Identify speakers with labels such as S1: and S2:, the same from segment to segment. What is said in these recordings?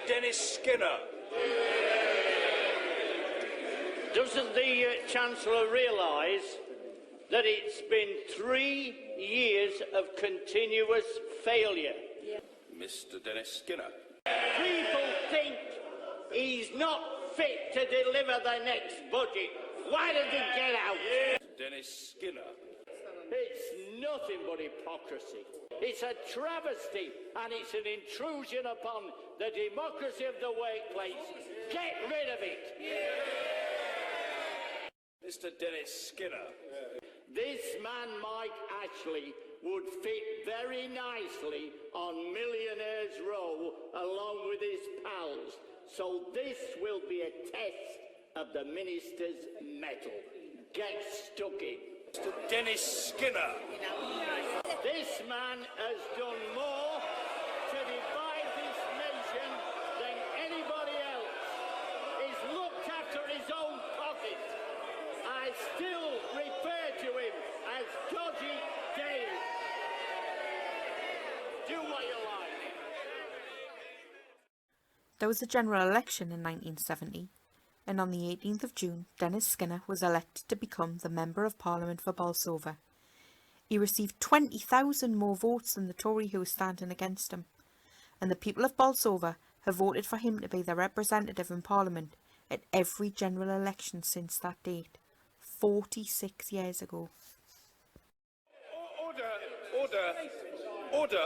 S1: Dennis Skinner.
S2: Doesn't the Chancellor realise that it's been 3 years of continuous failure?
S1: Mr. Dennis Skinner.
S2: People think he's not fit to deliver the next budget. Why does he get out?
S1: Dennis Skinner.
S2: It's nothing but hypocrisy. It's a travesty and it's an intrusion upon the democracy of the workplace. Get rid of it.
S1: Mr. Dennis Skinner.
S2: This man, Mike Ashley, would fit very nicely on Millionaires Row along with his pals. So this will be a test of the minister's mettle. Get stuck in.
S1: Mr. Dennis Skinner.
S2: This man has done more to divide this nation than anybody else. He's looked after his own pocket. I still refer to him as Dodgy Dave. Do what you like.
S3: There was a general election in 1970, and on the 18th of June, Dennis Skinner was elected to become the Member of Parliament for Bolsover. He received 20,000 more votes than the Tory who was standing against him, and the people of Bolsover have voted for him to be their representative in Parliament at every general election since that date, 46 years ago.
S1: Order.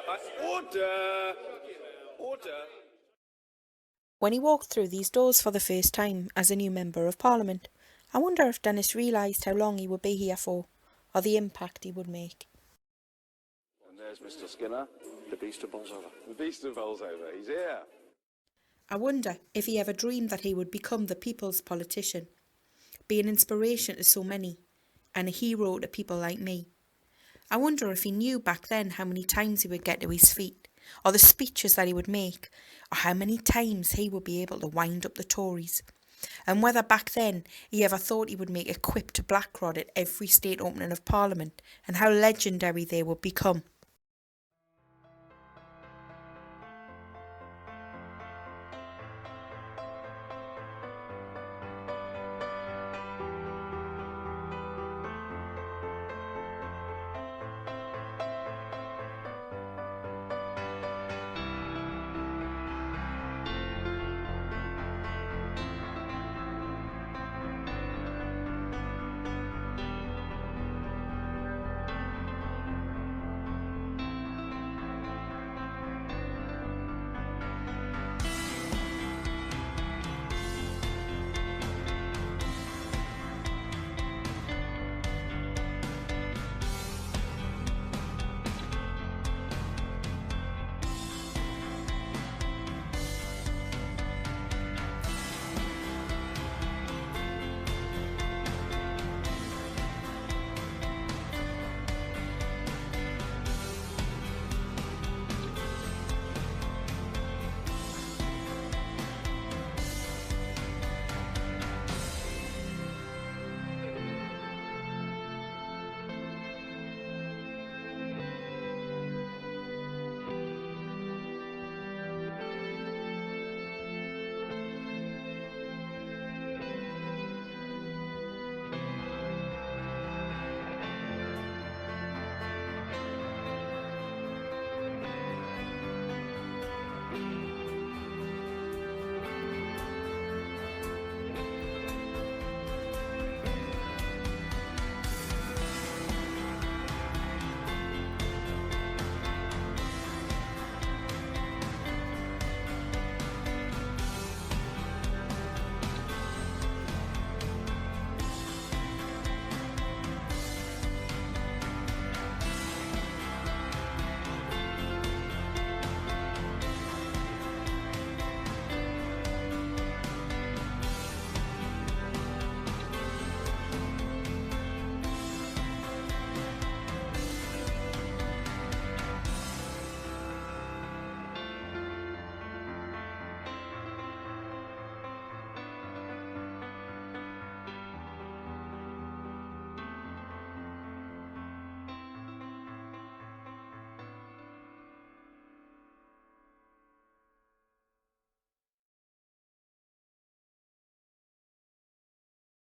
S3: When he walked through these doors for the first time as a new Member of Parliament, I wonder if Dennis realised how long he would be here for, or the impact he would make.
S4: And there's Mr. Skinner, the Beast of Bolsover. The Beast of Bolsover, he's here.
S3: I wonder if he ever dreamed that he would become the people's politician, be an inspiration to so many, and a hero to people like me. I wonder if he knew back then how many times he would get to his feet, or the speeches that he would make, or how many times he would be able to wind up the Tories, and whether back then he ever thought he would make a quip to Blackrod at every state opening of Parliament, and how legendary they would become.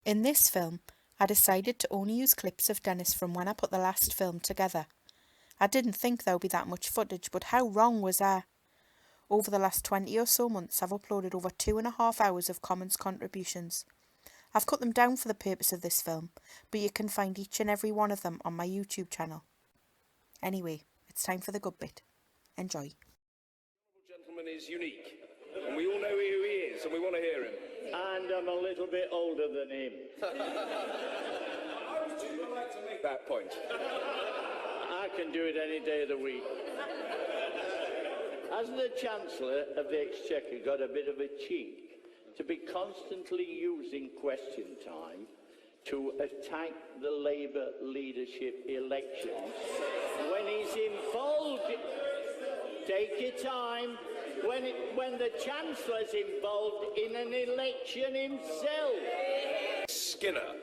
S3: In this film, I decided to only use clips of Dennis from when I put the last film together. I didn't think there would be that much footage, but how wrong was I? Over the last 20 or so months, I've uploaded over 2.5 hours of Commons contributions. I've cut them down for the purpose of this film, but you can find each and every one of them on my YouTube channel. Anyway, it's time for the good bit. Enjoy.
S1: The gentleman is unique, and we all know who he is, and we want to hear him.
S2: And I'm a little bit older than him.
S1: I was just like to make that point.
S2: I can do it any day of the week. Has the Chancellor of the Exchequer got a bit of a cheek to be constantly using question time to attack the Labour leadership elections when he's involved? Take your time. When the Chancellor's involved in an election himself.
S1: Skinner.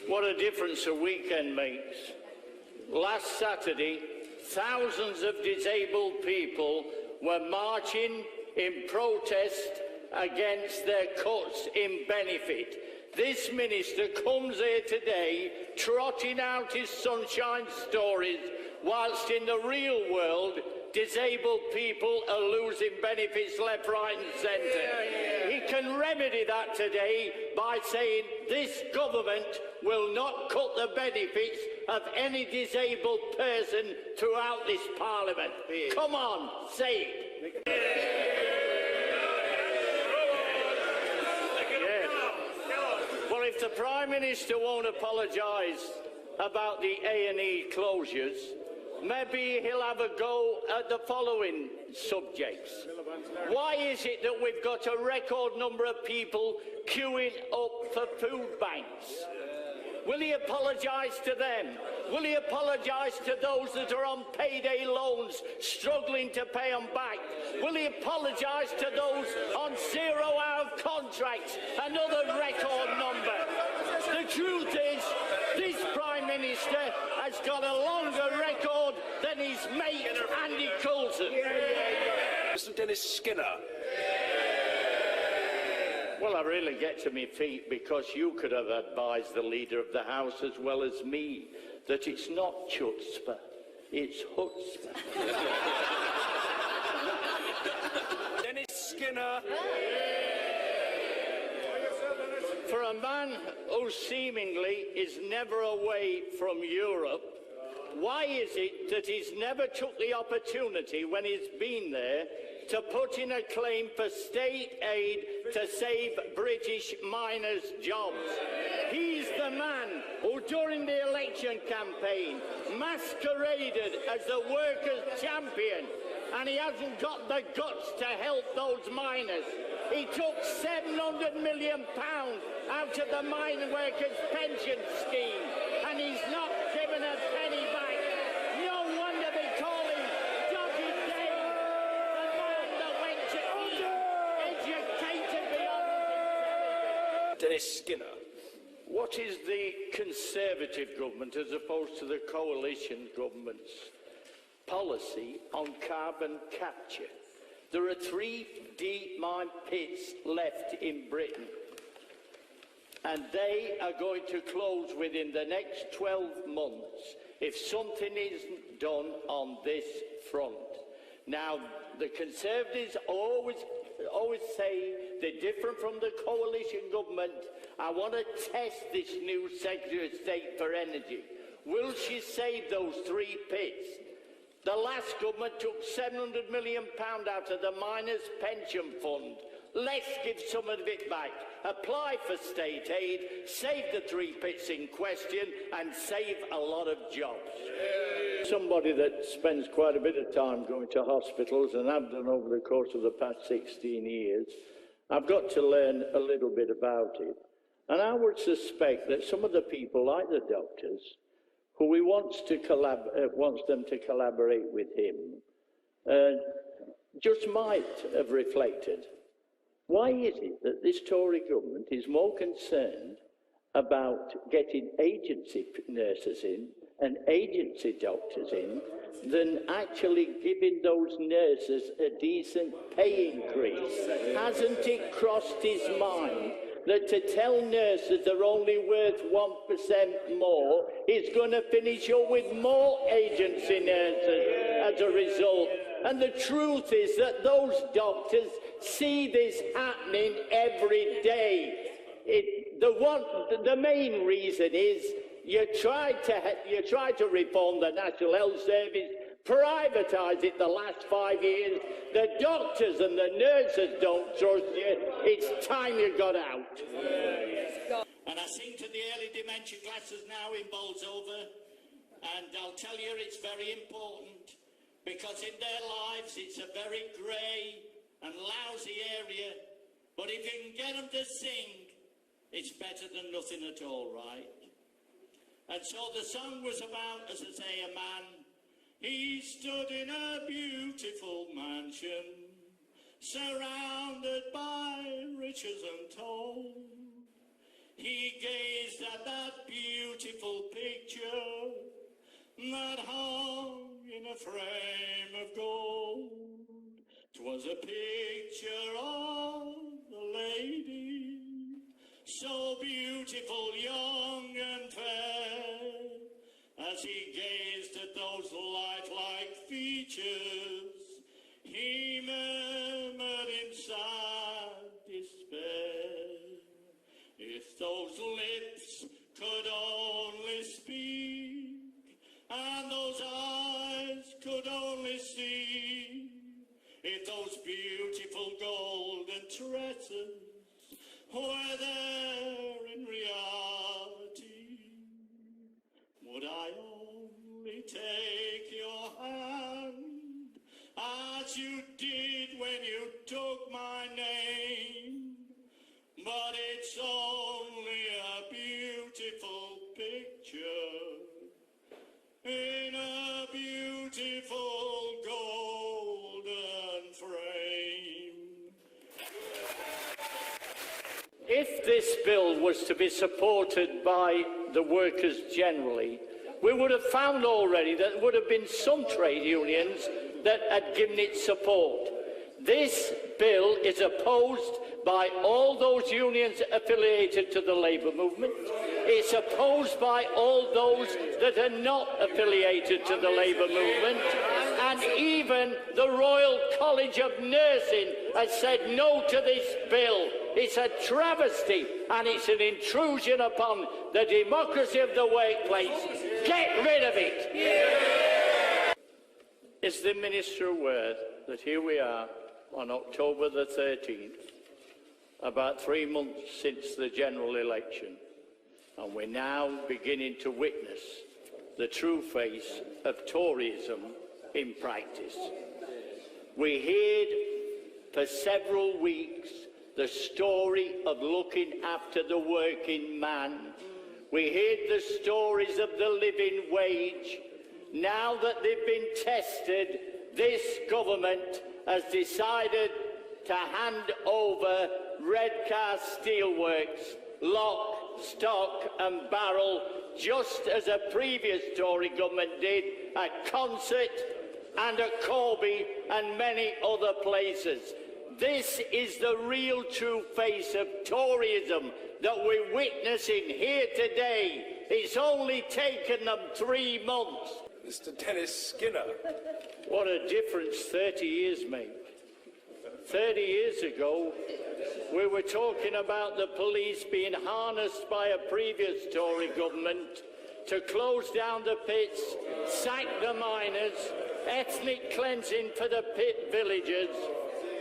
S2: What a difference a weekend makes. Last Saturday, thousands of disabled people were marching in protest against their cuts in benefit. This minister comes here today trotting out his sunshine stories, whilst in the real world, disabled people are losing benefits left, right and centre. He can remedy that today by saying this government will not cut the benefits of any disabled person throughout this Parliament. Come on, say it. Well, if the Prime Minister won't apologise about the A&E closures, maybe he'll have a go at the following subjects. Why is it that we've got a record number of people queuing up for food banks? Will he apologise to them? Will he apologise to those that are on payday loans, struggling to pay them back? Will he apologise to those on zero-hour contracts, another record number? The truth is, this Prime Minister has got a longer record than his mate, Andy Coulson.
S1: Mr. Dennis Skinner.
S2: Well, I really get to my feet because you could have advised the Leader of the House as well as me that it's not chutzpah, it's chutzpah.
S1: Dennis Skinner.
S2: For a man who seemingly is never away from Europe, why is it that he's never took the opportunity when he's been there to put in a claim for state aid to save British miners' jobs? He's the man who, during the election campaign, masqueraded as the workers' champion, and he hasn't got the guts to help those miners. He took £700 million out of the mine workers' pension scheme, and he's not given a penny back. No wonder they call him Doggy Dale, the man that went to Eton, educated beyond his intelligence.
S1: Dennis Skinner.
S2: What is the Conservative government, as opposed to the coalition government's policy on carbon capture? There are 3 deep mine pits left in Britain, and they are going to close within the next 12 months if something isn't done on this front. Now, the Conservatives always say they're different from the coalition government. I want to test this new Secretary of State for Energy. Will she save those 3 pits? The last government took £700 million out of the miners' pension fund. Let's give some of it back. Apply for state aid, save the 3 pits in question, and save a lot of jobs. Somebody that spends quite a bit of time going to hospitals, and I've done over the course of the past 16 years, I've got to learn a little bit about it. And I would suspect that some of the people, like the doctors, who he wants them to collaborate with him, just might have reflected. Why is it that this Tory government is more concerned about getting agency nurses in and agency doctors in than actually giving those nurses a decent pay increase? Hasn't it crossed his mind that to tell nurses they're only worth 1% more is going to finish up with more agency nurses as a result. And the truth is that those doctors see this happening every day. The main reason is you tried to reform the National Health Service, privatise it the last 5 years. The doctors and the nurses don't trust you. It's time you got out.
S5: And I sing to the early dementia classes now in Bolsover, and I'll tell you it's very important, because in their lives it's a very grey and lousy area, but if you can get them to sing, it's better than nothing at all, right? And so the song was about, as I say, a man. He stood in a beautiful mansion, surrounded by riches untold. He gazed at that beautiful picture that hung in a frame of gold. 'Twas a picture of the lady, so beautiful, young and fair. As he gazed at those lifelike features, he murmured in sad despair, if those lips could only speak, and those eyes could only see, if those beautiful golden tresses were there in reality, would I only take your hand as you did when you took my name? But it's only a beautiful picture in a beautiful golden frame.
S2: If this bill was to be supported by the workers generally, we would have found already that there would have been some trade unions that had given it support. This bill is opposed by all those unions affiliated to the labour movement. It's opposed by all those that are not affiliated to the labour movement. And even the Royal College of Nursing has said no to this bill. It's a travesty and it's an intrusion upon the democracy of the workplace. Get rid of it! Is the Minister aware that here we are on October the 13th, about 3 months since the general election, and we're now beginning to witness the true face of Toryism in practice? We heard for several weeks the story of looking after the working man. We heard the stories of the living wage. Now that they've been tested, this government has decided to hand over Redcar Steelworks, lock, stock and barrel, just as a previous Tory government did at Concert and at Corby and many other places. This is the real true face of Toryism that we're witnessing here today. It's only taken them 3 months.
S1: Mr. Dennis Skinner.
S2: What a difference 30 years make. 30 years ago, we were talking about the police being harnessed by a previous Tory government to close down the pits, sack the miners, ethnic cleansing for the pit villagers.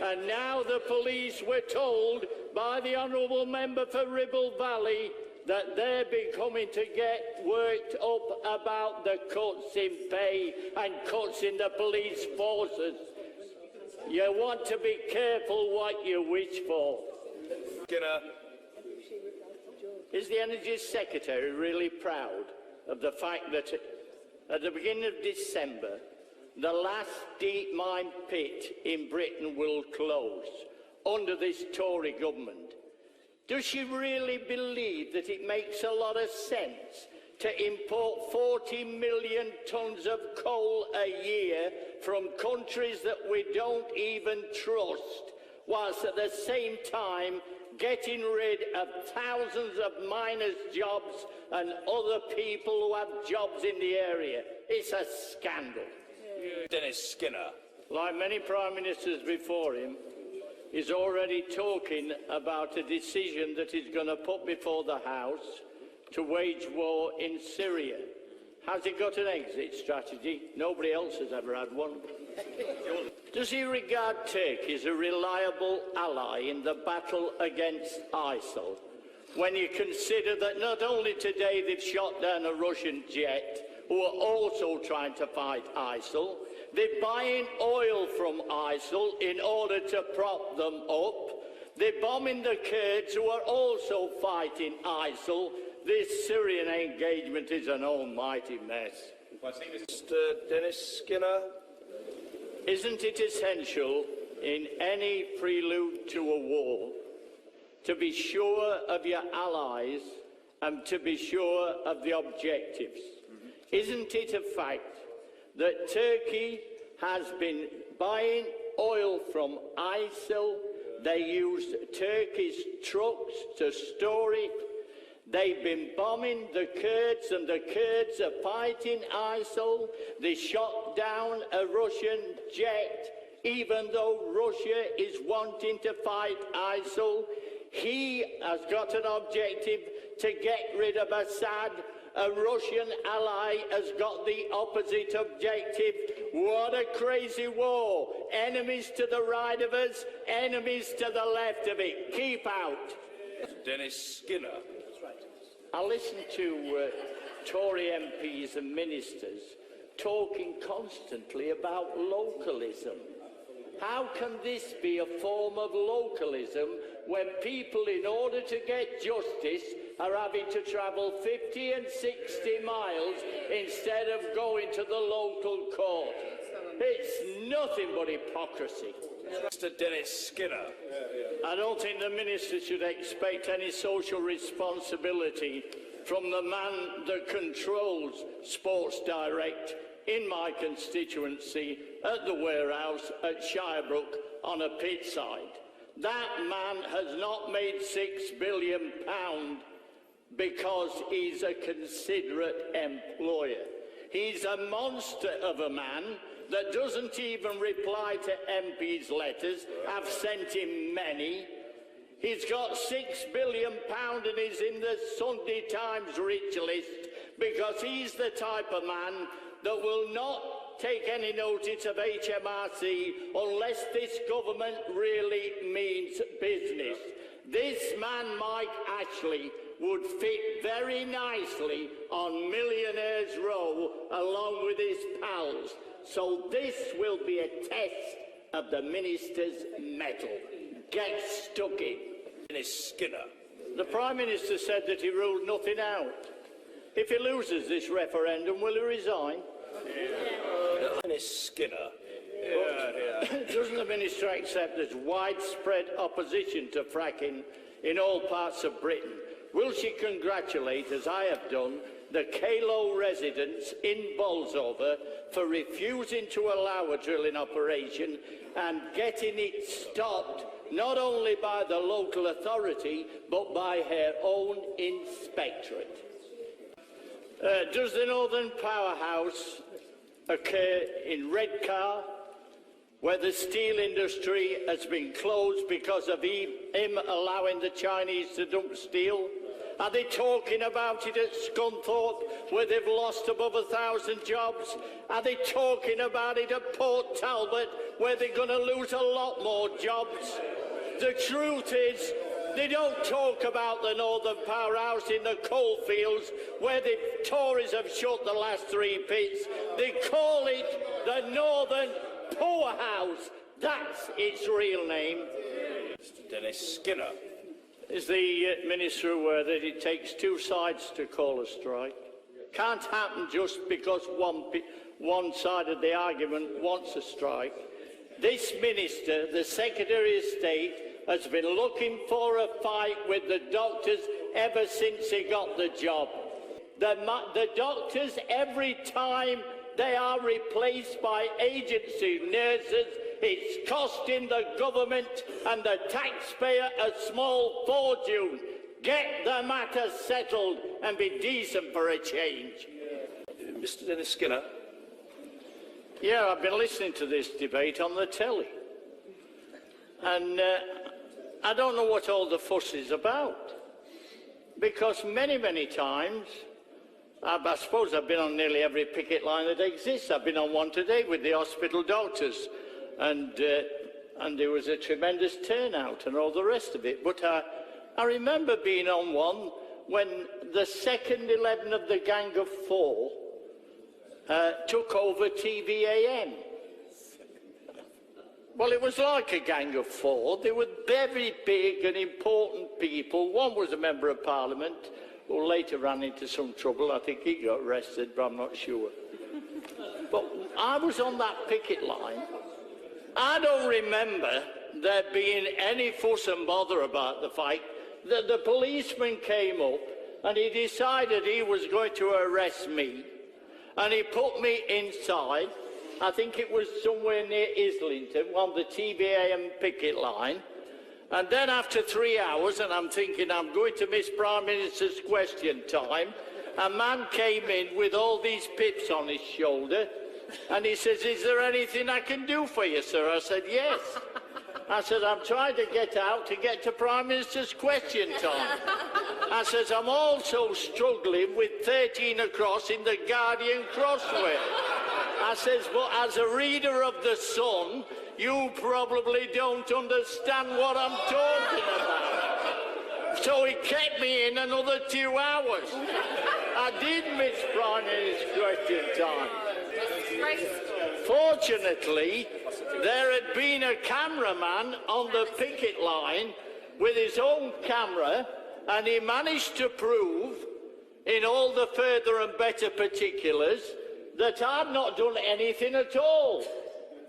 S2: And now the police were told by the Honourable Member for Ribble Valley that they're becoming to get worked up about the cuts in pay and cuts in the police forces. You want to be careful what you wish for.
S1: Skinner.
S2: Is the Energy Secretary really proud of the fact that at the beginning of December, the last deep mine pit in Britain will close under this Tory government? Does she really believe that it makes a lot of sense to import 40 million tonnes of coal a year from countries that we don't even trust, whilst at the same time getting rid of thousands of miners' jobs and other people who have jobs in the area. It's a scandal.
S1: Dennis Skinner.
S2: Like many Prime Ministers before him, he's already talking about a decision that he's going to put before the House to wage war in Syria. Has he got an exit strategy? Nobody else has ever had one. Does he regard Turkey as a reliable ally in the battle against ISIL, when you consider that not only today they've shot down a Russian jet who are also trying to fight ISIL, they're buying oil from ISIL in order to prop them up, they're bombing the Kurds who are also fighting ISIL. This Syrian engagement is an almighty mess.
S1: Mr. Dennis Skinner.
S2: Isn't it essential in any prelude to a war to be sure of your allies and to be sure of the objectives? Isn't it a fact that Turkey has been buying oil from ISIL? They used Turkish trucks to store it. They've been bombing the Kurds, and the Kurds are fighting ISIL. They shot down a Russian jet, even though Russia is wanting to fight ISIL. He has got an objective to get rid of Assad. A Russian ally has got the opposite objective. What a crazy war. Enemies to the right of us, enemies to the left of it. Keep out.
S1: Dennis Skinner.
S2: I listen to Tory MPs and ministers talking constantly about localism. How can this be a form of localism when people, in order to get justice, are having to travel 50 and 60 miles instead of going to the local court? It's nothing but hypocrisy.
S1: Mr. Dennis Skinner.
S2: I don't think the minister should expect any social responsibility from the man that controls Sports Direct in my constituency at the warehouse at Shirebrook on a pit side. That man has not made £6 billion because he's a considerate employer. He's a monster of a man that doesn't even reply to MPs' letters. I've sent him many. He's got £6 billion and he's in the Sunday Times rich list because he's the type of man that will not take any notice of HMRC unless this government really means business. This man, Mike Ashley, would fit very nicely on Millionaires Row along with his pals. So this will be a test of the minister's mettle. Get stuck in.
S1: Dennis Skinner.
S2: The Prime Minister said that he ruled nothing out. If he loses this referendum, will he resign?
S1: Dennis Skinner.
S2: Doesn't the Minister accept there's widespread opposition to fracking in all parts of Britain? Will she congratulate, as I have done, the Kalo residents in Bolsover for refusing to allow a drilling operation and getting it stopped not only by the local authority but by her own inspectorate? Does the Northern Powerhouse occur in Redcar, where the steel industry has been closed because of him allowing the Chinese to dump steel? Are they talking about it at Scunthorpe, where they've lost above 1,000 jobs? Are they talking about it at Port Talbot, where they're going to lose a lot more jobs? The truth is, they don't talk about the Northern Powerhouse in the coalfields, where the Tories have shut the last 3 pits. They call it the Northern Powerhouse. That's its real name.
S1: Mr. Dennis Skinner.
S2: Is the Minister aware that it takes 2 sides to call a strike? Can't happen just because one side of the argument wants a strike. This Minister, the Secretary of State, has been looking for a fight with the doctors ever since he got the job. The doctors, every time they are replaced by agency nurses, It's costing the government and the taxpayer a small fortune. Get the matter settled and be decent for a change.
S1: Mr. Dennis Skinner.
S2: Yeah, I've been listening to this debate on the telly. And I don't know what all the fuss is about. Because many, many times, I suppose I've been on nearly every picket line that exists. I've been on one today with the hospital doctors. And there was a tremendous turnout and all the rest of it. But I remember being on one when the second 11 of the Gang of Four took over TVAM. Well, it was like a Gang of Four. They were very big and important people. One was a member of Parliament who later ran into some trouble. I think he got arrested, but I'm not sure. But I was on that picket line. I don't remember there being any fuss and bother about the fight. The policeman came up and he decided he was going to arrest me. And he put me inside. I think it was somewhere near Islington, on the TVAM picket line. And then after 3 hours, and I'm thinking I'm going to miss Prime Minister's question time, a man came in with all these pips on his shoulder, and he says, "Is there anything I can do for you, sir?" I said, "Yes." I said, "I'm trying to get out to get to Prime Minister's question time." I says, "I'm also struggling with 13 across in the Guardian crossway." I says, "But as a reader of The Sun, you probably don't understand what I'm talking about." So he kept me in another 2 hours. I did miss Prime Minister's question time. Fortunately, there had been a cameraman on the picket line with his own camera, and he managed to prove, in all the further and better particulars, that I'd not done anything at all.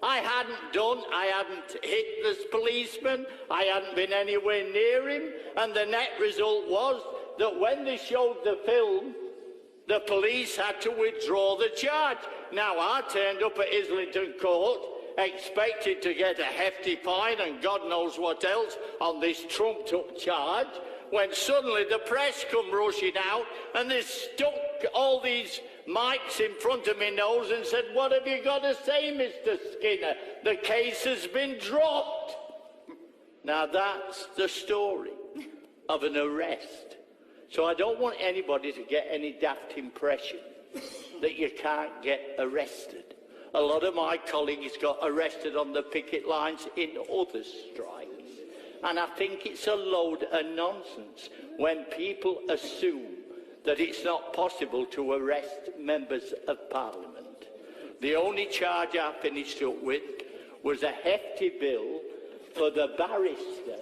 S2: I hadn't hit this policeman, I hadn't been anywhere near him, and the net result was that when they showed the film, the police had to withdraw the charge. Now, I turned up at Islington Court, expected to get a hefty fine and God knows what else on this trumped-up charge, when suddenly the press come rushing out and they stuck all these mics in front of my nose and said, "What have you got to say, Mr. Skinner? The case has been dropped." Now that's the story of an arrest. So I don't want anybody to get any daft impression that you can't get arrested. A lot of my colleagues got arrested on the picket lines in other strikes. And I think it's a load of nonsense when people assume that it's not possible to arrest members of Parliament. The only charge I finished up with was a hefty bill for the barrister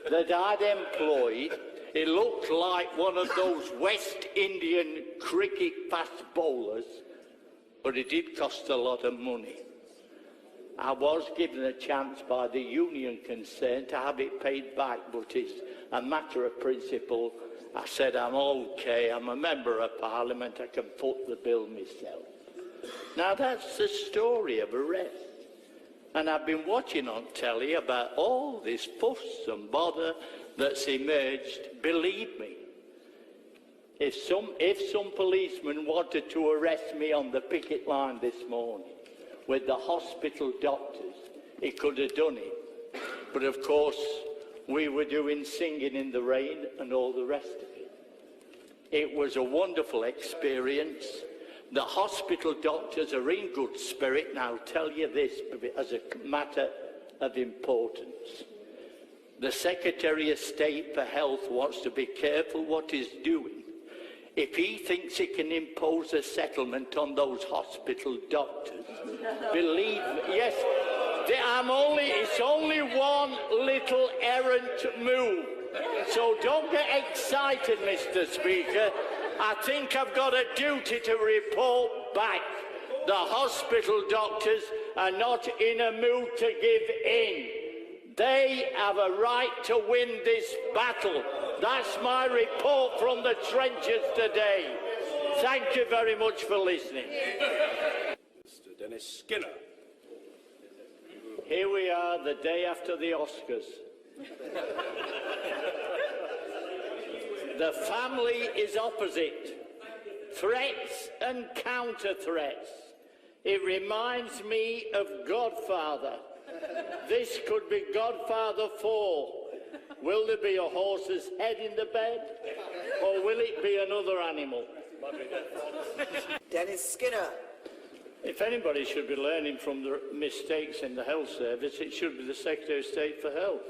S2: that I'd employed. It looked like one of those West Indian cricket fast bowlers, but it did cost a lot of money. I was given a chance by the union concerned to have it paid back, but it's a matter of principle. I said, "I'm okay, I'm a member of Parliament, I can foot the bill myself." Now that's the story of arrest. And I've been watching on telly about all this fuss and bother that's emerged. Believe me, if some policeman wanted to arrest me on the picket line this morning with the hospital doctors, he could have done it. But of course, we were doing Singing in the Rain and all the rest of it. It was a wonderful experience. The hospital doctors are in good spirit, and I'll tell you this as a matter of importance. The Secretary of State for Health wants to be careful what he's doing. If he thinks he can impose a settlement on those hospital doctors, believe me, yes, it's only one little errant move. So don't get excited, Mr. Speaker. I think I've got a duty to report back. The hospital doctors are not in a mood to give in. They have a right to win this battle. That's my report from the trenches today. Thank you very much for listening.
S1: Mr. Dennis Skinner.
S2: Here we are, the day after the Oscars. The family is opposite. Threats and counter-threats. It reminds me of Godfather. This could be Godfather 4. Will there be a horse's head in the bed, or will it be another animal?
S6: Dennis Skinner.
S2: If anybody should be learning from the mistakes in the health service, it should be the Secretary of State for Health.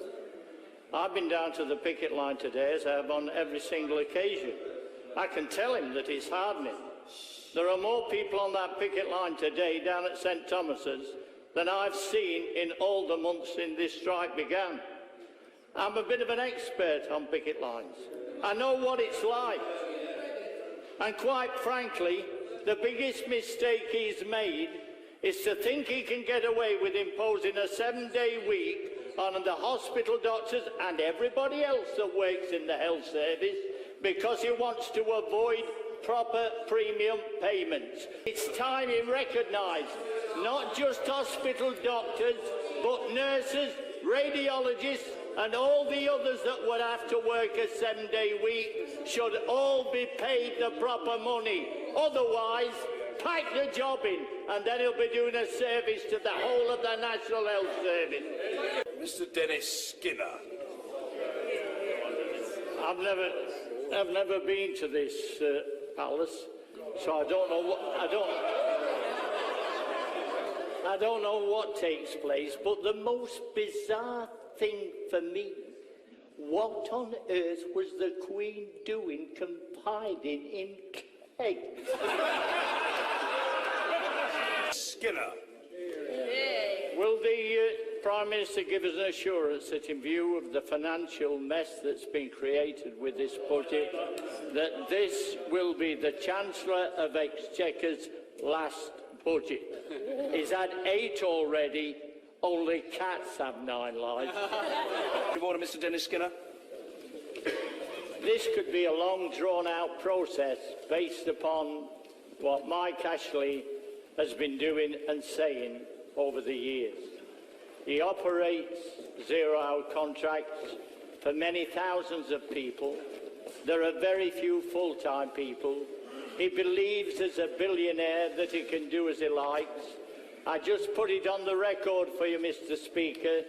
S2: I've been down to the picket line today, as I have on every single occasion. I can tell him that it's hardening. There are more people on that picket line today down at St Thomas's than I've seen in all the months since this strike began. I'm a bit of an expert on picket lines. I know what it's like. And quite frankly, the biggest mistake he's made is to think he can get away with imposing a 7-day week on the hospital doctors and everybody else that works in the health service because he wants to avoid proper premium payments. It's time he recognised not just hospital doctors, but nurses, radiologists, and all the others that would have to work a 7-day week should all be paid the proper money. Otherwise, pack the job in, and then he'll be doing a service to the whole of the National Health Service.
S1: Mr. Dennis Skinner.
S2: I've never been to this palace, so I don't know what takes place. But the most bizarre thing for me, what on earth was the Queen doing confiding in kegs?
S1: Skinner.
S2: Will the Prime Minister give us an assurance that in view of the financial mess that's been created with this budget, that this will be the Chancellor of Exchequer's last budget? He's had 8 already. Only cats have 9 lives.
S1: Good morning, Mr. Dennis Skinner.
S2: This could be a long, drawn-out process based upon what Mike Ashley has been doing and saying over the years. He operates zero-hour contracts for many thousands of people. There are very few full-time people. He believes as a billionaire that he can do as he likes. I just put it on the record for you, Mr. Speaker.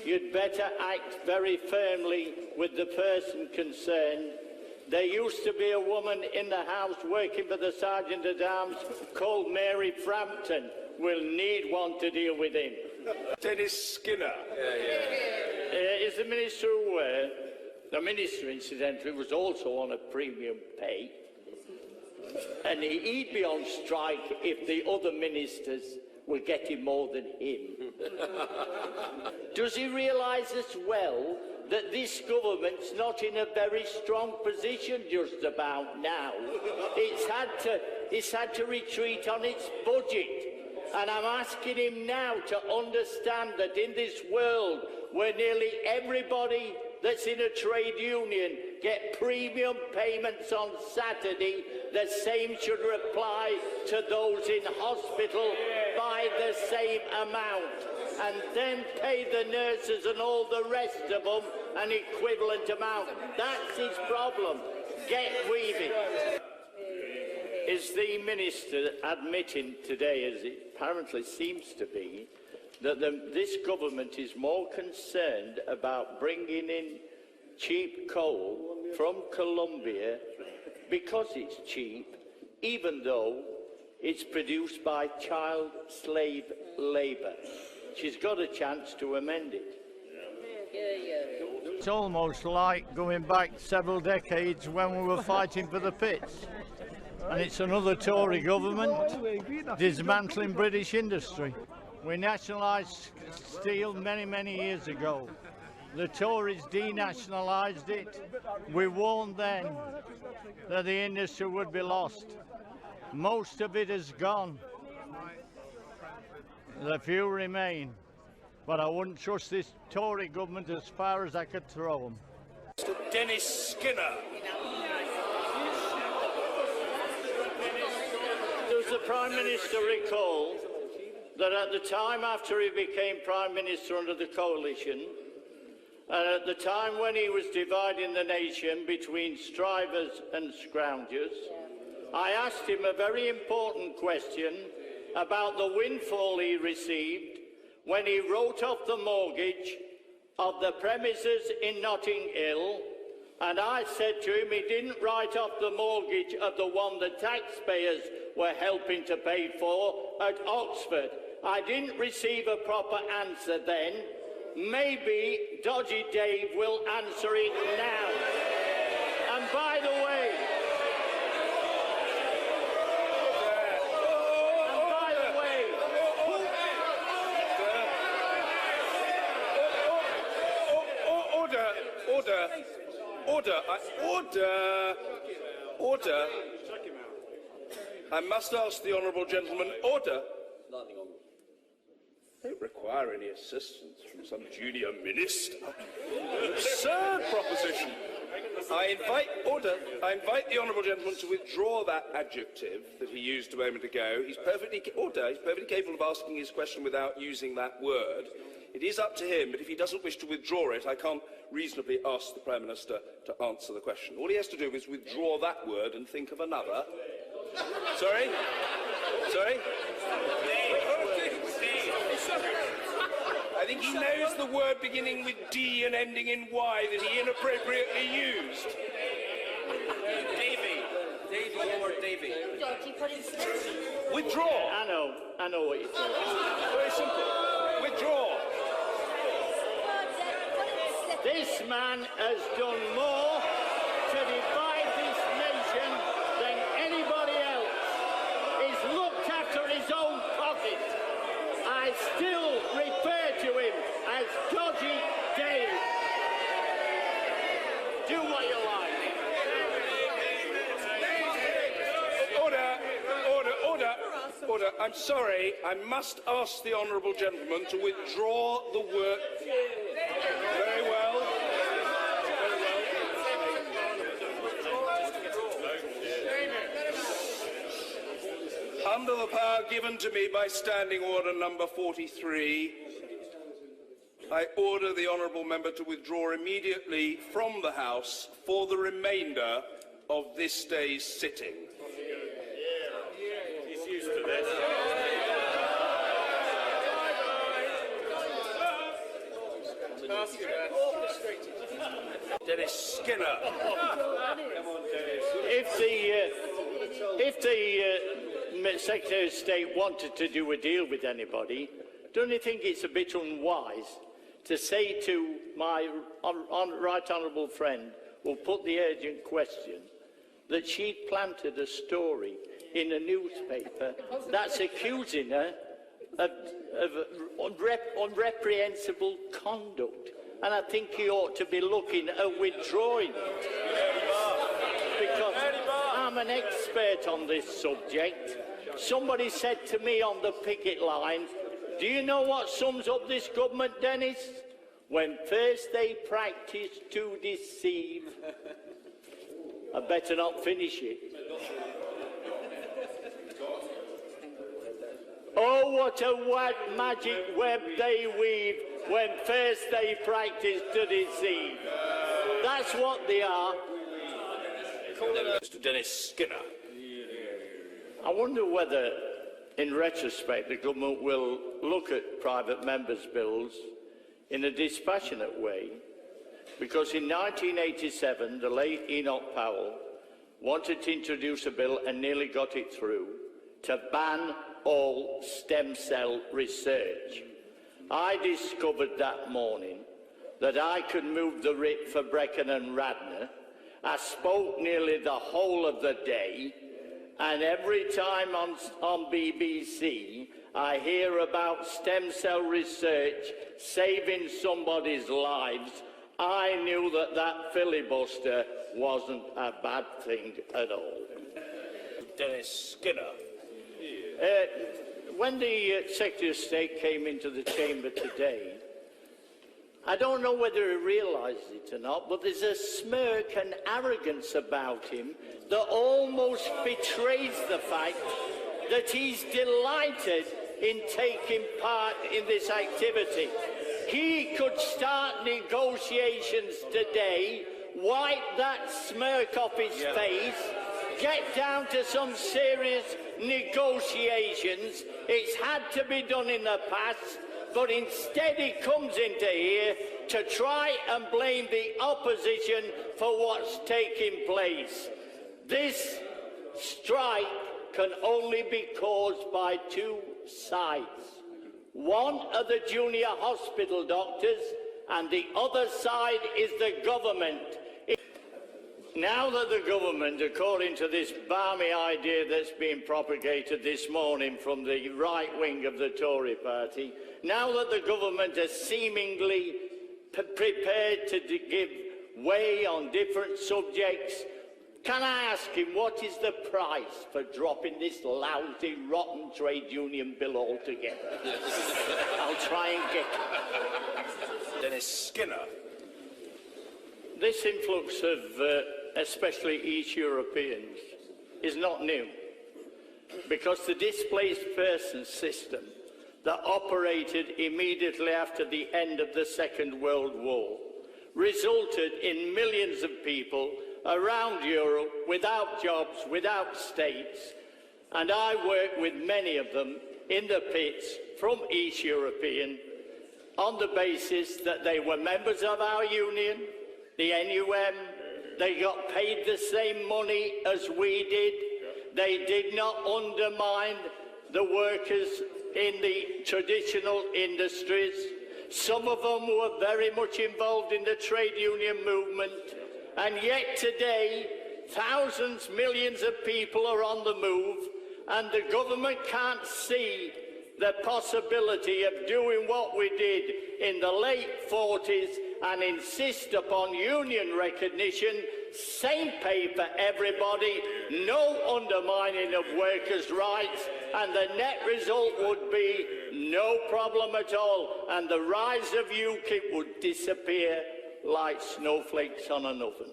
S2: You'd better act very firmly with the person concerned. There used to be a woman in the House working for the Sergeant-at-Arms called Mary Frampton. We'll need one to deal with him.
S1: Dennis Skinner.
S2: Is the Minister aware? The Minister, incidentally, was also on a premium pay. And he'd be on strike if the other ministers were getting more than him. Does he realise as well that this government's not in a very strong position just about now? It's had to retreat on its budget. And I'm asking him now to understand that in this world where nearly everybody that's in a trade union get premium payments on Saturday, the same should apply to those in hospital by the same amount, and then pay the nurses and all the rest of them an equivalent amount. That's his problem. Get weaving. Is the Minister admitting today, as it apparently seems to be, that this government is more concerned about bringing in cheap coal from Colombia because it's cheap, even though it's produced by child slave labour? She's got a chance to amend it.
S7: It's almost like going back several decades when we were fighting for the pits. And it's another Tory government dismantling British industry. We nationalised steel many, many years ago. The Tories denationalised it. We warned then that the industry would be lost. Most of it has gone. The few remain. But I wouldn't trust this Tory government as far as I could throw them.
S1: Mr. Dennis Skinner.
S2: Does the Prime Minister recall that at the time after he became Prime Minister under the coalition, and at the time when he was dividing the nation between strivers and scroungers, I asked him a very important question about the windfall he received when he wrote off the mortgage of the premises in Notting Hill, and I said to him he didn't write off the mortgage of the one the taxpayers were helping to pay for at Oxford. I didn't receive a proper answer then. Maybe Dodgy Dave will answer it now. And by the way,
S1: Order. I must ask the honourable gentleman, order. Don't require any assistance from some junior minister. Absurd proposition. I invite the honourable gentleman to withdraw that adjective that he used a moment ago. He's perfectly capable of asking his question without using that word. It is up to him, but if he doesn't wish to withdraw it, I can't reasonably ask the Prime Minister to answer the question. All he has to do is withdraw that word and think of another. Sorry? I think he knows the word beginning with D and ending in Y that he inappropriately used. Davy. Withdraw.
S2: I know what you're saying.
S1: Very simple. Withdraw.
S2: This man has done more to divide this nation than anybody else. He's looked after his own pocket. I still refer to him as Dodgy Dave. Do what you like.
S1: Order. I'm sorry. I must ask the honourable gentleman to withdraw the word. Very well. Under the power given to me by Standing Order number 43, I order the honourable member to withdraw immediately from the House for the remainder of this day's sitting.
S2: He's used to this.
S1: Dennis Skinner.
S2: If the Secretary of State wanted to do a deal with anybody, don't you think it's a bit unwise to say to my right honourable friend who put the urgent question that she'd planted a story in a newspaper that's accusing her of unreprehensible conduct? And I think he ought to be looking at withdrawing it. Because I'm an expert on this subject. Somebody said to me on the picket line, do you know what sums up this government, Dennis? When first they practice to deceive. I better not finish it. Oh, what a magic web they weave when first they practice to deceive. That's what they are.
S1: Mr. Dennis Skinner.
S2: I wonder whether, in retrospect, the government will look at private members' bills in a dispassionate way, because in 1987, the late Enoch Powell wanted to introduce a bill and nearly got it through to ban all stem cell research. I discovered that morning that I could move the writ for Brecon and Radnor. I spoke nearly the whole of the day, and every time on BBC I hear about stem cell research saving somebody's lives, I knew that that filibuster wasn't a bad thing at all.
S1: Dennis Skinner.
S2: When the Secretary of State came into the chamber today, I don't know whether he realised it or not, but there's a smirk and arrogance about him that almost betrays the fact that he's delighted in taking part in this activity. He could start negotiations today, wipe that smirk off his face, get down to some serious negotiations. It's had to be done in the past, but instead he comes into here to try and blame the opposition for what's taking place. This strike can only be caused by two sides. One are the junior hospital doctors, and the other side is the government. Now that the government, according to this balmy idea that's been propagated this morning from the right wing of the Tory party, now that the government is seemingly prepared to give way on different subjects, can I ask him what is the price for dropping this lousy, rotten trade union bill altogether? I'll try and get it.
S1: Dennis Skinner.
S2: This influx of especially East Europeans is not new, because the displaced persons system that operated immediately after the end of the Second World War resulted in millions of people around Europe without jobs, without states, and I worked with many of them in the pits from East European on the basis that they were members of our union, the NUM. They got paid the same money as we did. They did not undermine the workers in the traditional industries. Some of them were very much involved in the trade union movement. And yet today, thousands, millions of people are on the move, and the government can't see the possibility of doing what we did in the late 40s and insist upon union recognition, same pay for everybody, no undermining of workers' rights, and the net result would be no problem at all, and the rise of UKIP would disappear like snowflakes on an oven.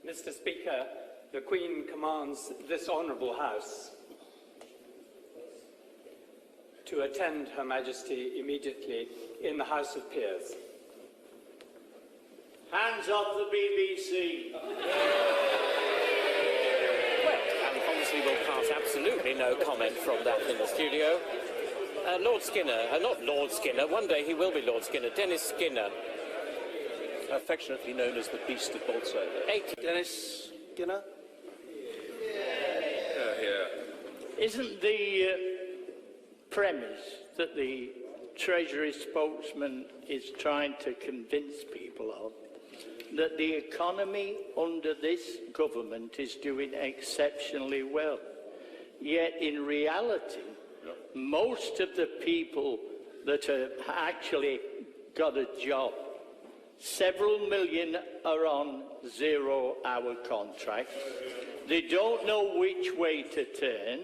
S6: Mr. Speaker, the Queen commands this Honourable House to attend Her Majesty immediately in the House of Peers.
S2: Hands off the BBC.
S8: Well, and obviously will pass absolutely no comment from that in the studio. Lord Skinner, not Lord Skinner, one day he will be Lord Skinner, Dennis Skinner.
S1: Affectionately known as the Beast of Bolsover. Dennis Skinner?
S2: Isn't the premise that the Treasury spokesman is trying to convince people of that the economy under this government is doing exceptionally well? Yet in reality, most of the people that have actually got a job, several million are on zero-hour contracts. They don't know which way to turn.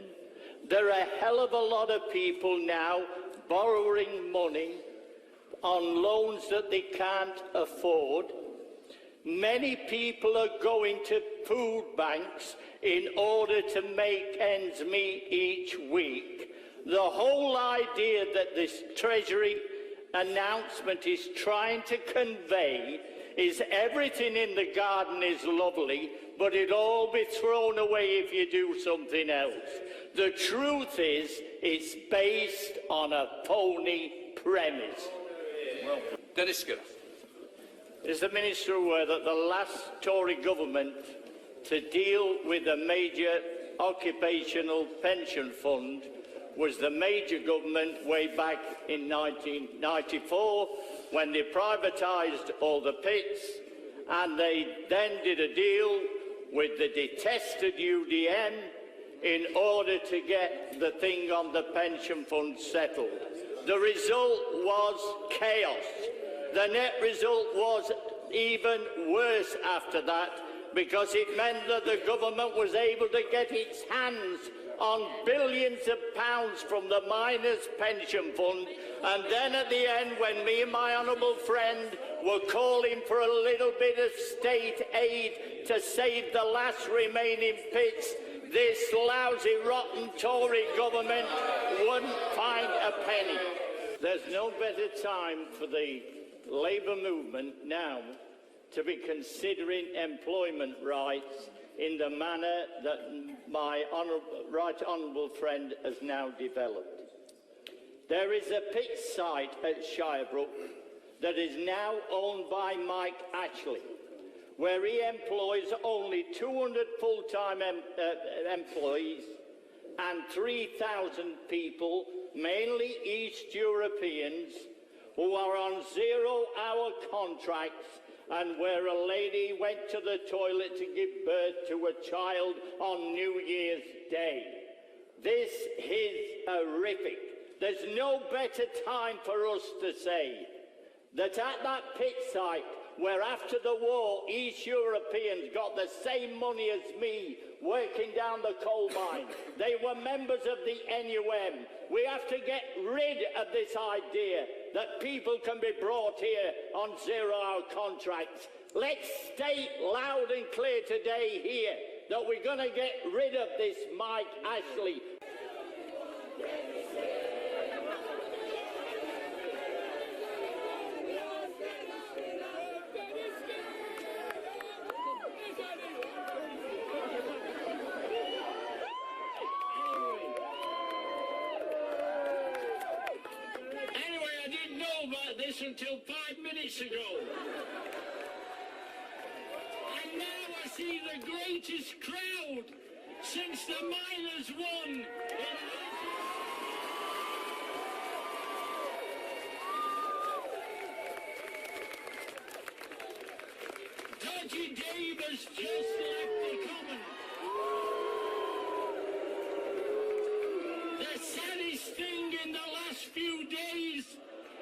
S2: There are a hell of a lot of people now borrowing money on loans that they can't afford. Many people are going to food banks in order to make ends meet each week. The whole idea that this Treasury announcement is trying to convey is everything in the garden is lovely, but it'll all be thrown away if you do something else. The truth is, it's based on a phony premise.
S1: Well, Dennis Skinner.
S2: Is the Minister aware that the last Tory government to deal with a major occupational pension fund was the Major government way back in 1994, when they privatised all the pits, and they then did a deal with the detested UDM in order to get the thing on the pension fund settled. The result was chaos. The net result was even worse after that, because it meant that the government was able to get its hands on billions of pounds from the miners' pension fund, and then at the end, when me and my honourable friend were calling for a little bit of state aid to save the last remaining pits, this lousy, rotten Tory government wouldn't find a penny. There's no better time for the Labour movement now to be considering employment rights in the manner that my right honourable friend has now developed. There is a pit site at Shirebrook that is now owned by Mike Ashley, where he employs only 200 full-time employees and 3,000 people, mainly East Europeans, who are on zero-hour contracts, and where a lady went to the toilet to give birth to a child on New Year's Day. This is horrific. There's no better time for us to say that at that pit site, where after the war East Europeans got the same money as me working down the coal mine, they were members of the NUM. We have to get rid of this idea that people can be brought here on zero-hour contracts. Let's state loud and clear today here that we're going to get rid of this Mike Ashley.
S5: Until 5 minutes ago. And now I see the greatest crowd since the miners won. Dodgy Dave has just left the common. The saddest thing in the last few days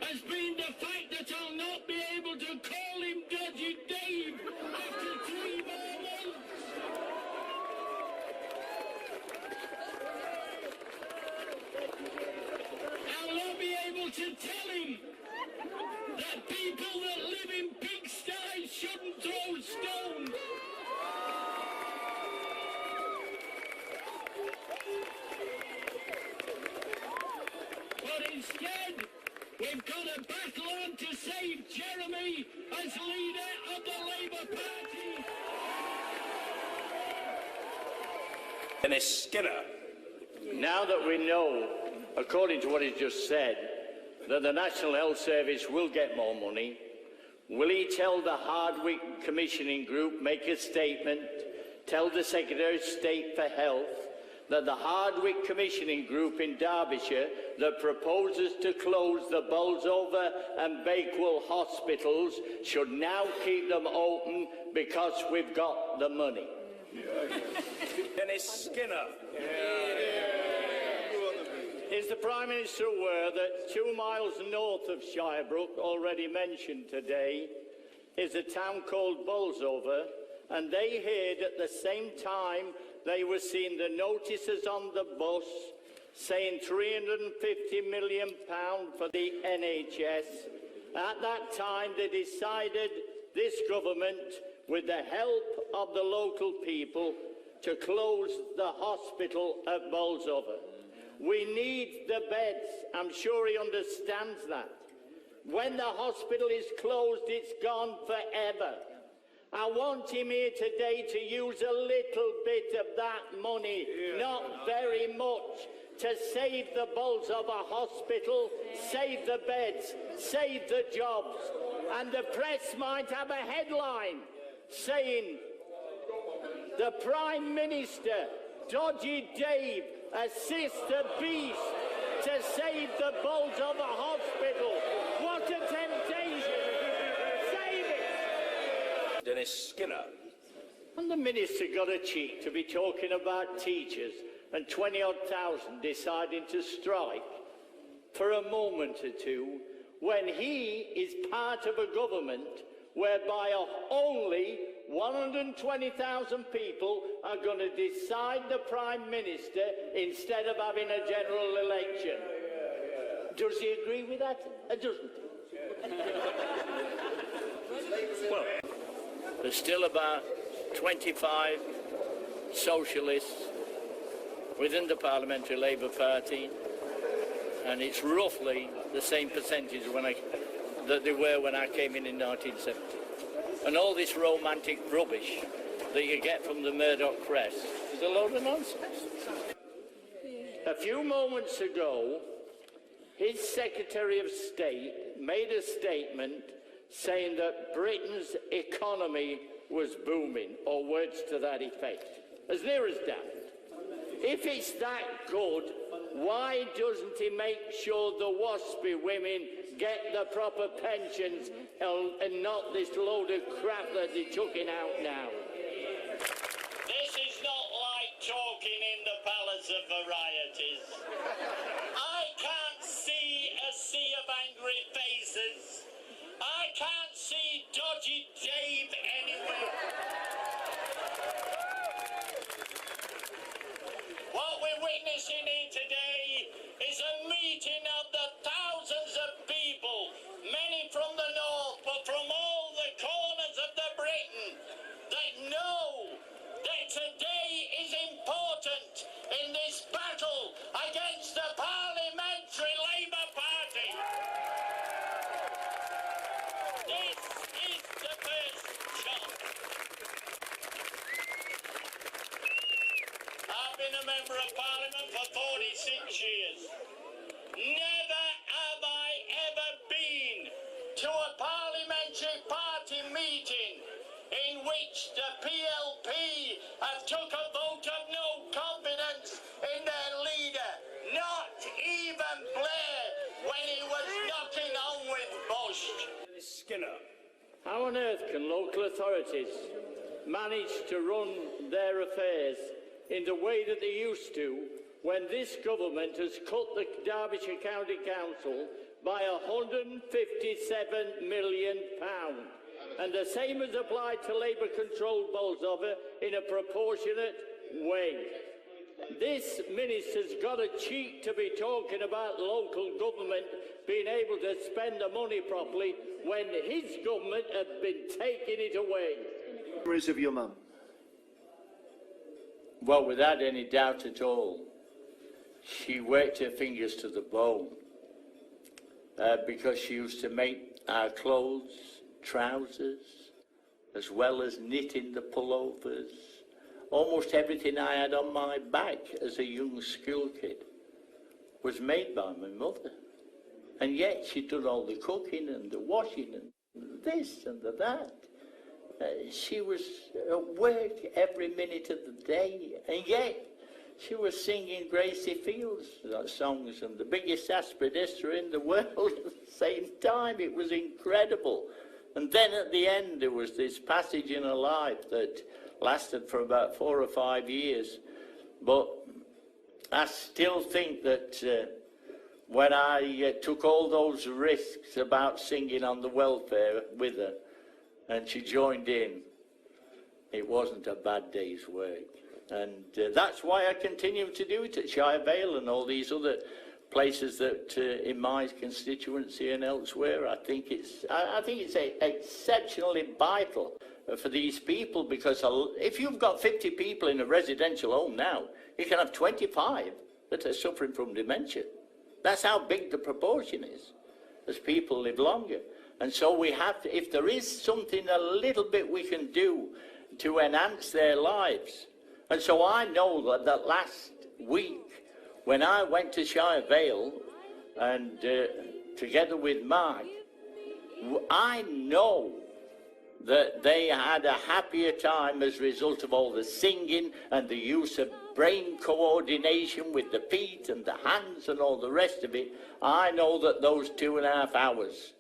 S5: has been the fact that I'll not be able to call him Dodgy Dave after 3 more months. I'll not be able to tell him that people that live in pigsties shouldn't throw stones. But instead, we've got a battle on to save Jeremy as leader of the Labour Party.
S1: Dennis Skinner.
S2: Now that we know, according to what he just said, that the National Health Service will get more money, will he tell the Hardwick Commissioning Group, make a statement, tell the Secretary of State for Health, that the Hardwick Commissioning Group in Derbyshire that proposes to close the Bolsover and Bakewell hospitals should now keep them open because we've got the money?
S1: Dennis Skinner.
S2: Is the Prime Minister aware that 2 miles north of Shirebrook, already mentioned today, is a town called Bolsover, and they heard at the same time they were seeing the notices on the bus saying £350 million for the NHS. At that time, they decided, this government, with the help of the local people, to close the hospital at Bolsover. We need the beds. I'm sure he understands that. When the hospital is closed, it's gone forever. I want him here today to use a little bit of that money, not very much, to save the Bolsover hospital, save the beds, save the jobs. And the press might have a headline saying, the Prime Minister, Dodgy Dave, assists the beast to save the Bolsover hospital. What a temptation! Save it!
S1: Dennis Skinner.
S2: And the Minister got a cheek to be talking about teachers and 20-odd thousand deciding to strike for a moment or two when he is part of a government whereby only 120,000 people are going to decide the Prime Minister instead of having a general election. Does he agree with that? Or doesn't he?
S5: Well, there's still about 25 socialists within the Parliamentary Labour Party, and it's roughly the same percentage that they were when I came in 1970. And all this romantic rubbish that you get from the Murdoch press is a load of nonsense.
S2: A few moments ago, his Secretary of State made a statement saying that Britain's economy was booming, or words to that effect, as near as that. If it's that good, why doesn't he make sure the waspy women get the proper pensions and not this load of crap that they're chucking out now?
S5: This is not like talking in the Palace of Varieties. I can't see a sea of angry faces. I can't see Dodgy Dave anywhere. What we're witnessing here today is a meeting of the thousands of people, many from the north, but from all the corners of the Britain, that know that today is important in this battle against the Parliamentary Labour Party. This is the first shot. I've been a Member of Parliament for 46 years. Never have I ever been to a Parliamentary Party meeting in which the PLP have took a vote of no confidence in their leader. Not even Blair when he was knocking on with Bush.
S1: Skinner.
S2: How on earth can local authorities manage to run their affairs in the way that they used to when this government has cut the Derbyshire County Council by £157 million? And the same is applied to Labour-controlled Bolsover in a proportionate way. This minister's got a cheek to be talking about local government being able to spend the money properly when his government has been taking it away.
S9: Memories of your mum?
S2: Well, without any doubt at all, she worked her fingers to the bone because she used to make our clothes, trousers, as well as knitting the pullovers. Almost everything I had on my back as a young school kid was made by my mother. And yet she'd done all the cooking and the washing and this and that. She was at work every minute of the day, and yet she was singing Gracie Fields songs and the biggest aspidistra in the world at the same time. It was incredible. And then at the end there was this passage in her life that lasted for about 4 or 5 years. But I still think that when I took all those risks about singing on the welfare with her, and she joined in, it wasn't a bad day's work. And that's why I continue to do it at Shire Vale and all these other places that in my constituency and elsewhere. I think it's exceptionally vital for these people, because if you've got 50 people in a residential home now, you can have 25 that are suffering from dementia. That's how big the proportion is as people live longer. And so we have to, if there is something a little bit we can do to enhance their lives. And so I know that last week, when I went to Shire Vale, and together with Mark, I know that they had a happier time as a result of all the singing and the use of brain coordination with the feet and the hands and all the rest of it. I know that those 2.5 hours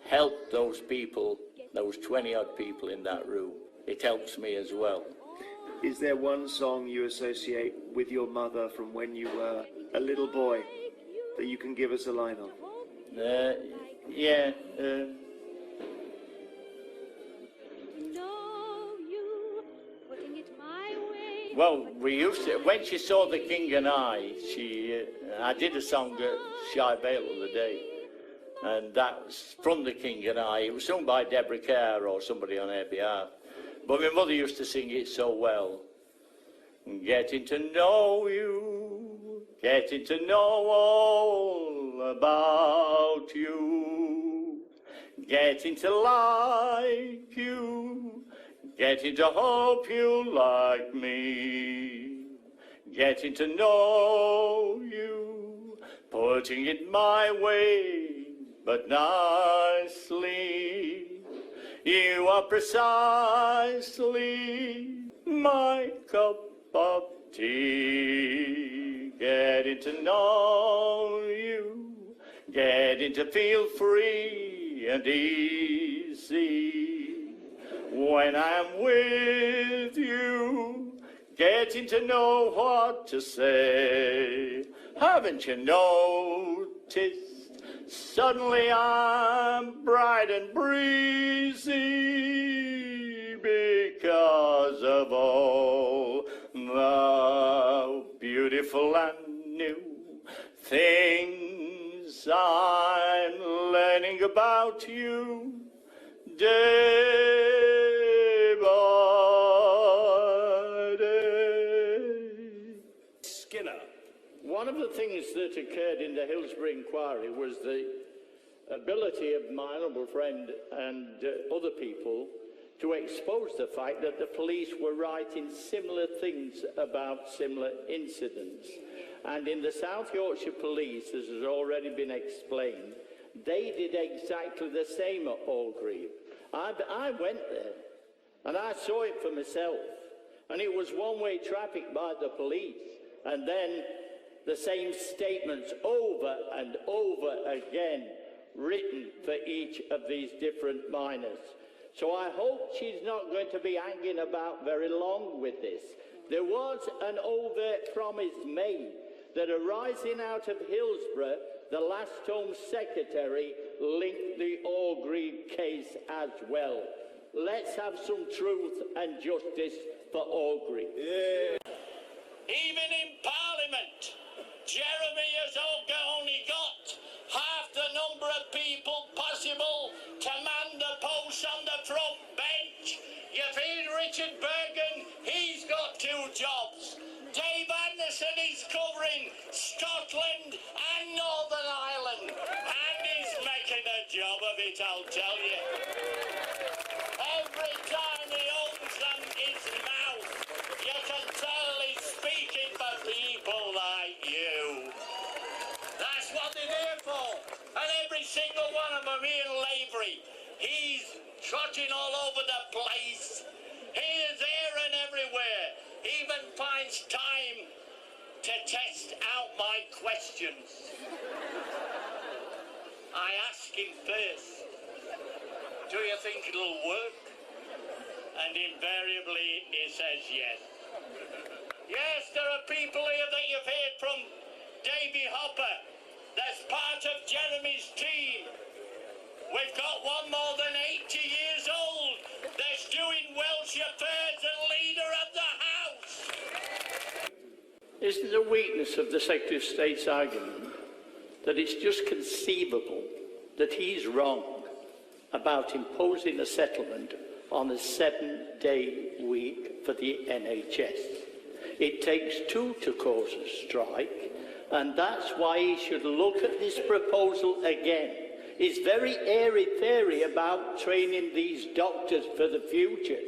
S2: helped those people, those 20-odd people in that room. It helps me as well.
S9: Is there one song you associate with your mother from when you were a little boy that you can give us a line of?
S2: Well, we used to, when she saw The King and I did a song at Shy Vale the other day, and that's from The King and I. It was sung by Deborah Kerr or somebody on her behalf, but my mother used to sing it so well. Getting to know you, getting to know all about you, getting to like you, getting to hope you like me, getting to know you, putting it my way, but nicely. You are precisely my cup of tea. Getting to know you, getting to feel free and easy when I'm with you, getting to know what to say. Haven't you noticed? Suddenly I'm bright and breezy because of all the beautiful and new things I'm learning about you day by day.
S1: Skinner.
S2: One of the things that occurred in the Hillsborough inquiry was the ability of my honourable friend and other people to expose the fact that the police were writing similar things about similar incidents. And in the South Yorkshire Police, as has already been explained, they did exactly the same at Orgreave. I went there and I saw it for myself, and it was one-way traffic by the police, and then the same statements over and over again written for each of these different minors. So I hope she's not going to be hanging about very long with this. There was an overt promise made that arising out of Hillsborough, the last Home Secretary linked the Orgreave case as well. Let's have some truth and justice for Orgreave.
S1: Yeah.
S5: Even in Parliament, Jeremy has only got half the number of people possible to man the posts on the front bench. You've heard Richard Bergen, he's got 2 jobs. Dave Anderson is covering Scotland and Northern Ireland, and he's making a job of it, I'll tell you. Every time he opens his mouth, you can tell he's speaking for people like you. That's what they're there for. And every single one of them here in Lavery, he's trotting all over the place. Here, there and everywhere. Even finds time to test out my questions. I ask him first, do you think it'll work? And invariably he says yes. Yes, there are people here that you've heard from. Davy Hopper, that's part of Jeremy's team. We've got one more than 80 years old that's doing Welsh affairs and leader of the House.
S2: Isn't the weakness of the Secretary of State's argument that it's just conceivable that he's wrong about imposing a settlement on a 7-day week for the NHS? It takes 2 to cause a strike, and that's why he should look at this proposal again. His very airy-fairy about training these doctors for the future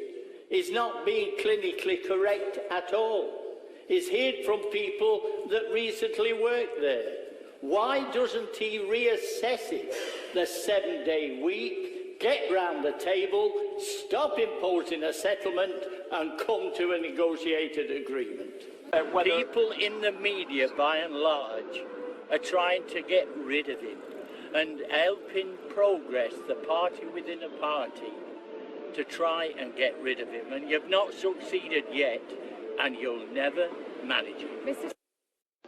S2: is not being clinically correct at all. He's heard from people that recently worked there. Why doesn't he reassess it, the 7-day week, get round the table, stop imposing a settlement and come to a negotiated agreement? People in the media, by and large, are trying to get rid of him and helping progress the party within a party to try and get rid of him. And you've not succeeded yet, and you'll never manage it.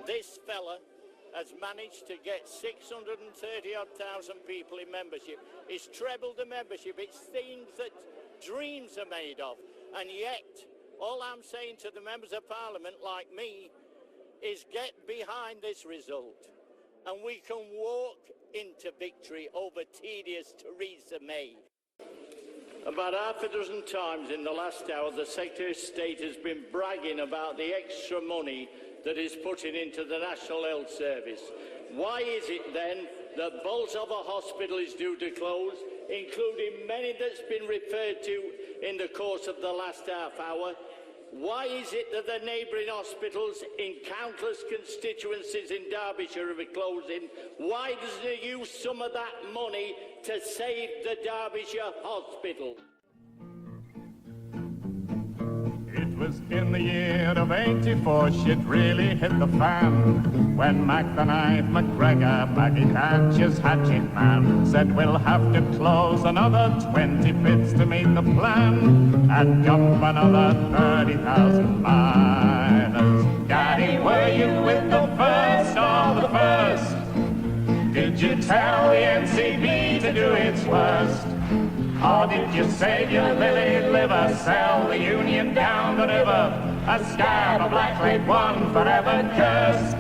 S2: This fella has managed to get 630,000 people in membership. He's trebled the membership. It's things that dreams are made of. And yet, All I'm saying to the members of Parliament like me is get behind this result, and we can walk into victory over tedious Theresa May. About half a dozen times in the last hour, the Secretary of State has been bragging about the extra money that is putting into the National Health Service. Why is it then that Bolsover Hospital is due to close, including many that's been referred to in the course of the last half hour? Why is it that the neighbouring hospitals in countless constituencies in Derbyshire are closing? Why doesn't it use some of that money to save the Derbyshire hospital?
S10: It was in the year of 84 shit really hit the fan, when Mac the Knife McGregor, Maggie Thatcher's hatchet man, said we'll have to close another 20 pits to meet the plan, and dump another 30,000 miners. Daddy, were you with the first or the first? Did you tell the NCB to do its worst? Or did you save your lily liver, sell the Union down the river, a scab, a black-clad one, forever cursed?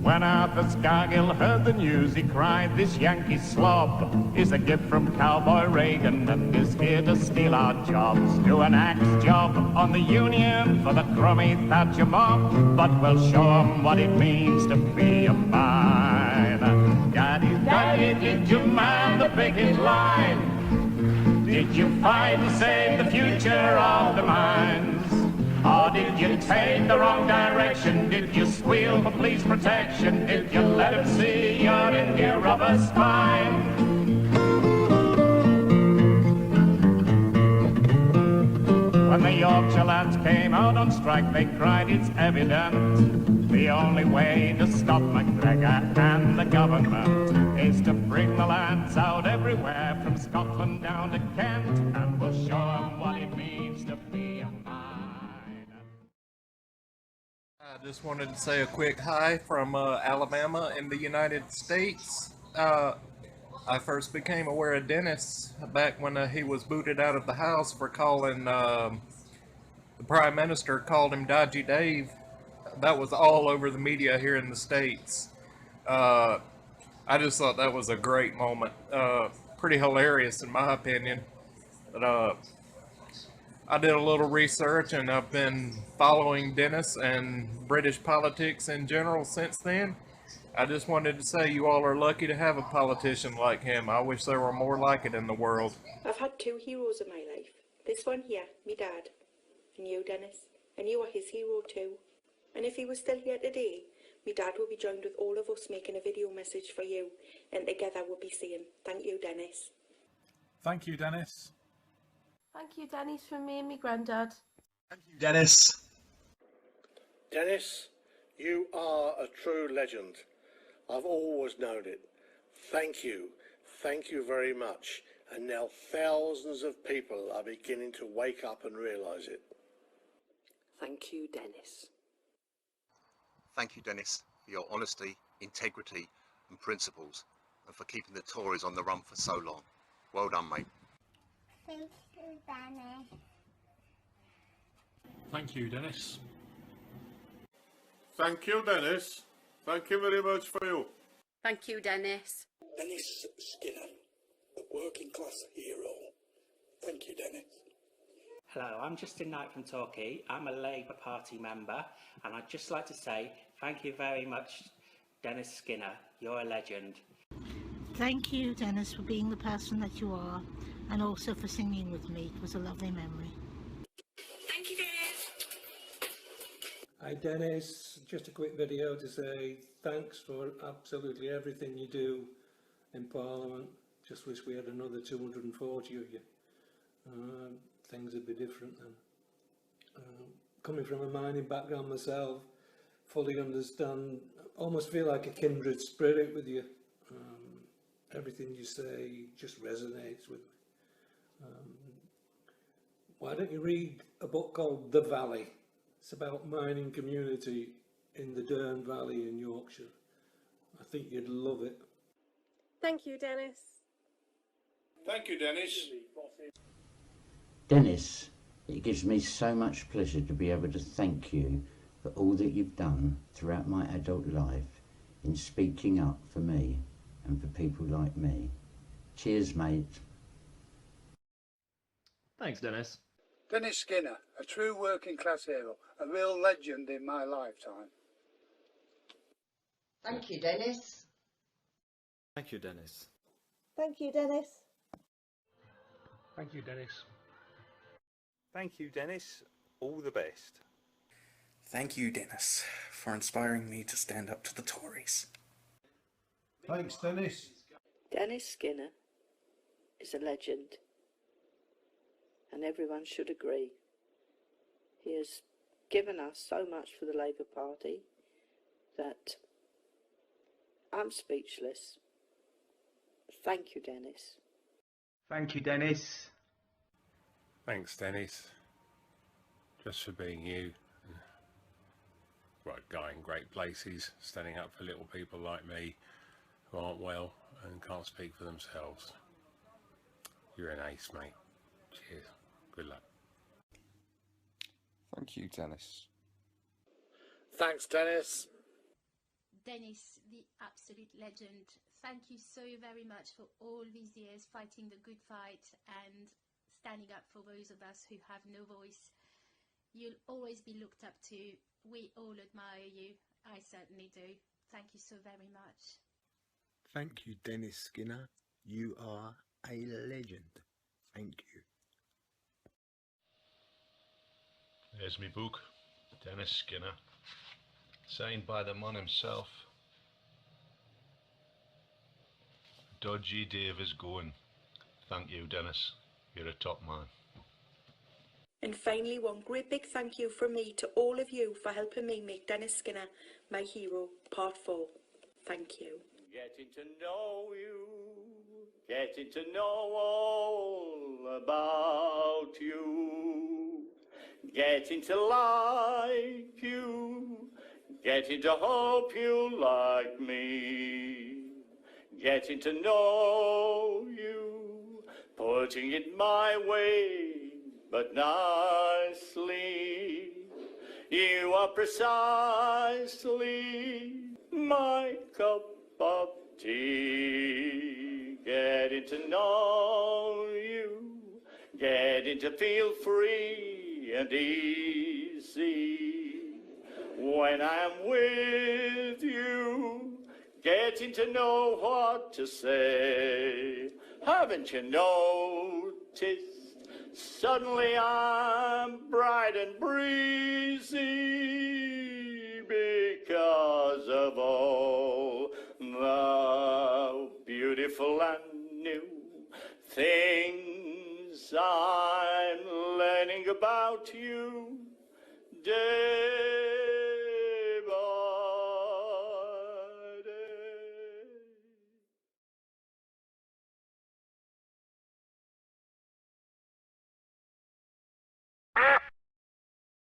S10: When Arthur Scargill heard the news, he cried, this Yankee slob is a gift from Cowboy Reagan and is here to steal our jobs. Do an axe job on the Union for the crummy Thatcher mob, but we'll show 'em what it means to be a miner. Daddy, Daddy, did you man the picket line? Did you fight to save the future of the mines? Or did you take the wrong direction? Did you squeal for police protection? Did you let them see your India rubber spine? When the Yorkshire lads came out on strike, they cried, it's evident the only way to stop McGregor and the government is to bring the lads out everywhere, from Scotland down to Kent, and we'll show them what it means to be a miner.
S11: I just wanted to say a quick hi from Alabama in the United States. I first became aware of Dennis back when he was booted out of the house for calling, the Prime Minister called him Dodgy Dave. That was all over the media here in the States. I just thought that was a great moment. Pretty hilarious in my opinion. But I did a little research and I've been following Dennis and British politics in general since then. I just wanted to say you all are lucky to have a politician like him. I wish there were more like it in the world.
S3: I've had two heroes in my life. This one here, me dad, and you, Dennis. And you are his hero too. And if he was still here today, me dad would be joined with all of us making a video message for you, and together we'll be saying, thank you, Dennis.
S12: Thank you, Dennis.
S13: Thank you, Dennis, from me and me granddad.
S12: Thank you, Dennis.
S14: Dennis, you are a true legend. I've always known it. Thank you. Thank you very much. And now thousands of people are beginning to wake up and realise it.
S15: Thank you, Dennis.
S16: Thank you, Dennis, for your honesty, integrity and principles, and for keeping the Tories on the run for so long. Well done, mate.
S17: Thank you, Dennis.
S12: Thank you, Dennis.
S18: Thank you, Dennis. Thank you very much for you.
S13: Thank you, Dennis.
S19: Dennis Skinner, a working class hero. Thank you, Dennis.
S20: Hello, I'm Justin Knight from Torquay. I'm a Labour Party member, and I'd just like to say thank you very much, Dennis Skinner. You're a legend.
S21: Thank you, Dennis, for being the person that you are, and also for singing with me. It was a lovely memory.
S17: Thank you, Dennis.
S22: Hi, Dennis. Just a quick video to say thanks for absolutely everything you do in Parliament. Just wish we had another 240 of you. Things would be different then. Coming from a mining background myself, fully understand, almost feel like a kindred spirit with you. Everything you say just resonates with me. Why don't you read a book called The Valley? It's about mining community in the Dearne Valley in Yorkshire. I think you'd love it.
S13: Thank you, Dennis.
S18: Thank you, Dennis.
S4: Dennis, it gives me so much pleasure to be able to thank you for all that you've done throughout my adult life in speaking up for me and for people like me. Cheers, mate.
S7: Thanks, Dennis.
S19: Dennis Skinner, a true working class hero, a real legend in my lifetime.
S23: Thank you, Dennis.
S7: Thank you, Dennis.
S24: Thank you, Dennis.
S12: Thank you, Dennis.
S25: Thank you, Dennis. All the best.
S26: Thank you, Dennis, for inspiring me to stand up to the Tories.
S18: Thanks, Dennis.
S15: Dennis Skinner is a legend, and everyone should agree. He has given us so much for the Labour Party that I'm speechless. Thank you, Dennis.
S27: Thank you, Dennis.
S28: Thanks, Dennis. Just for being you. Right, going great places, standing up for little people like me who aren't well and can't speak for themselves. You're an ace, mate. Cheers. Good luck.
S29: Thank you, Dennis.
S14: Thanks, Dennis.
S30: Dennis, the absolute legend. Thank you so very much for all these years fighting the good fight and standing up for those of us who have no voice. You'll always be looked up to. We all admire you. I certainly do. Thank you so very much.
S31: Thank you, Dennis Skinner. You are a legend. Thank you.
S32: There's me book, Dennis Skinner, signed by the man himself. Dodgy Dave is going. Thank you, Dennis. You're a top man.
S33: And finally, one great big thank you from me to all of you for helping me make Dennis Skinner my hero, Part 4. Thank you.
S2: Getting to know you, getting to know all about you, getting to like you, getting to hope you like me, getting to know you, putting it my way, but nicely. You are precisely my cup of tea. Getting to know you, getting to feel free and easy when I'm with you. Getting to know what to say. Haven't you noticed? Suddenly I'm bright and breezy because of all the beautiful and new things I'm learning about you day